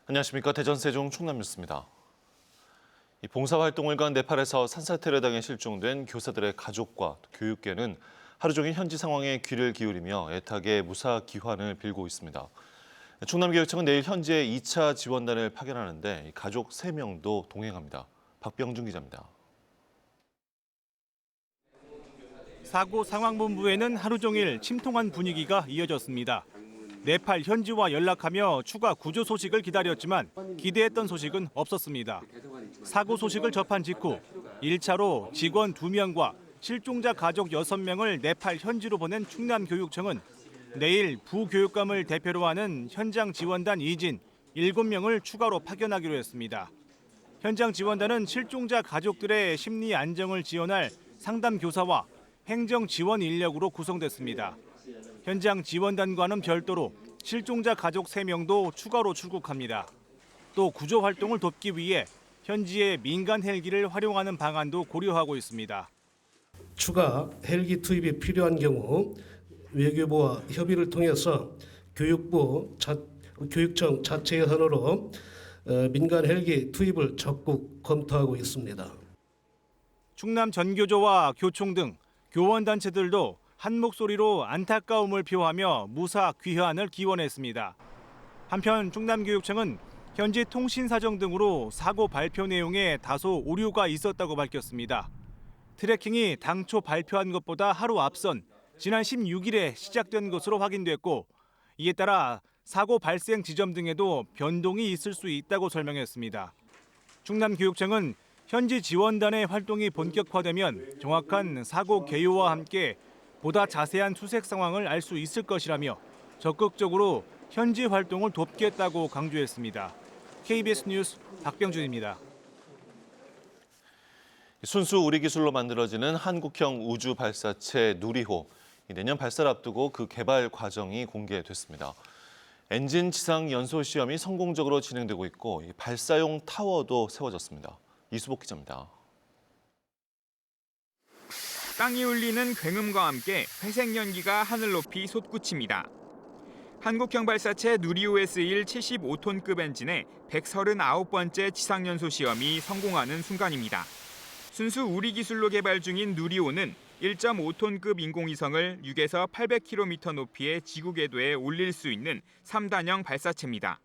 안녕하십니까. 대전 세종 충남뉴스입니다. 봉사활동을 간 네팔에서 산사태를 당해 실종된 교사들의 가족과 교육계는 하루 종일 현지 상황에 귀를 기울이며 애타게 무사 귀환을 빌고 있습니다. 충남교육청은 내일 현지에 2차 지원단을 파견하는데 가족 3명도 동행합니다. 박병준 기자입니다. 사고 상황본부에는 하루 종일 침통한 분위기가 이어졌습니다. 네팔 현지와 연락하며 추가 구조 소식을 기다렸지만 기대했던 소식은 없었습니다. 사고 소식을 접한 직후 1차로 직원 2명과 실종자 가족 6명을 네팔 현지로 보낸 충남교육청은 내일 부교육감을 대표로 하는 현장 지원단 이진 7명을 추가로 파견하기로 했습니다. 현장 지원단은 실종자 가족들의 심리 안정을 지원할 상담 교사와 행정 지원 인력으로 구성됐습니다. 현장 지원단과는 별도로 실종자 가족 3명도 추가로 출국합니다. 또 구조 활동을 돕기 위해 현지의 민간 헬기를 활용하는 방안도 고려하고 있습니다. 추가 헬기 투입이 필요한 경우 외교부와 협의를 통해서 교육청 자체 예산으로 민간 헬기 투입을 적극 검토하고 있습니다. 충남 전교조와 교총 등 교원단체들도 한 목소리로 안타까움을 표하며 무사 귀환을 기원했습니다. 한편 충남교육청은 현지 통신 사정 등으로 사고 발표 내용에 다소 오류가 있었다고 밝혔습니다. 트래킹이 당초 발표한 것보다 하루 앞선 지난 16일에 시작된 것으로 확인됐고 이에 따라 사고 발생 지점 등에도 변동이 있을 수 있다고 설명했습니다. 충남교육청은 현지 지원단의 활동이 본격화되면 정확한 사고 개요와 함께 보다 자세한 수색 상황을 알 수 있을 것이라며 적극적으로 현지 활동을 돕겠다고 강조했습니다. KBS 뉴스 박병준입니다. 순수 우리 기술로 만들어지는 한국형 우주 발사체 누리호. 내년 발사를 앞두고 그 개발 과정이 공개됐습니다. 엔진 지상 연소 시험이 성공적으로 진행되고 있고 발사용 타워도 세워졌습니다. 이수복 기자입니다. 땅이 울리는 굉음과 함께 회색 연기가 하늘 높이 솟구칩니다. 한국형 발사체 누리호 S1 75톤급 엔진의 139번째 지상연소 시험이 성공하는 순간입니다. 순수 우리 기술로 개발 중인 누리호는 1.5톤급 인공위성을 6에서 800km 높이의 지구 궤도에 올릴 수 있는 3단형 발사체입니다.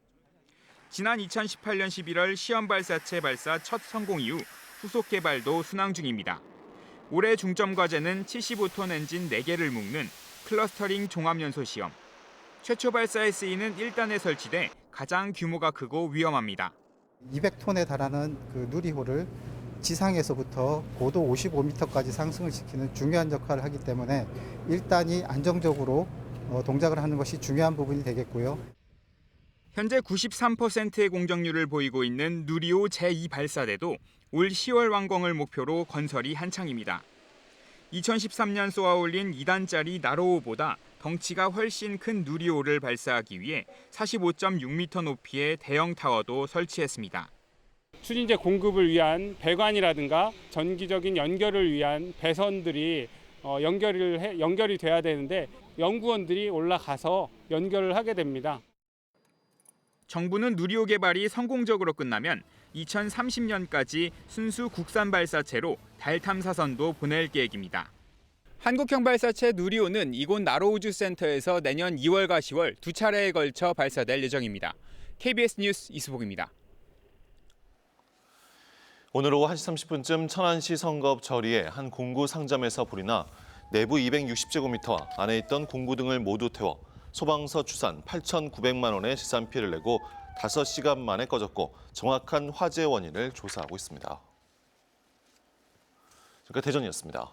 지난 2018년 11월 시험 발사체 발사 첫 성공 이후 후속 개발도 순항 중입니다. 올해 중점 과제는 75톤 엔진 4개를 묶는 클러스터링 종합연소 시험. 최초 발사에 쓰이는 1단에 설치돼 가장 규모가 크고 위험합니다. 200톤에 달하는 그 누리호를 지상에서부터 고도 55m까지 상승을 시키는 중요한 역할을 하기 때문에 1단이 안정적으로 동작을 하는 것이 중요한 부분이 되겠고요. 현재 93%의 공정률을 보이고 있는 누리호 제2발사대도 올 10월 완공을 목표로 건설이 한창입니다. 2013년 쏘아올린 2단짜리 나로호보다 덩치가 훨씬 큰 누리호를 발사하기 위해 45.6m 높이의 대형 타워도 설치했습니다. 추진제 공급을 위한 배관이라든가 전기적인 연결을 위한 배선들이 연결이 돼야 되는데 연구원들이 올라가서 연결을 하게 됩니다. 정부는 누리호 개발이 성공적으로 끝나면 2030년까지 순수 국산 발사체로 달 탐사선도 보낼 계획입니다. 한국형 발사체 누리호는 이곳 나로우주센터에서 내년 2월과 10월 두 차례에 걸쳐 발사될 예정입니다. KBS 뉴스 이수복입니다. 오늘 오후 1시 30분쯤 천안시 성급 저리에 한 공구 상점에서 불이 나 내부 260제곱미터 안에 있던 공구 등을 모두 태워 소방서 추산 8,900만 원의 재산 피해를 내고 5시간 만에 꺼졌고 정확한 화재 원인을 조사하고 있습니다. 지금까지 대전이었습니다.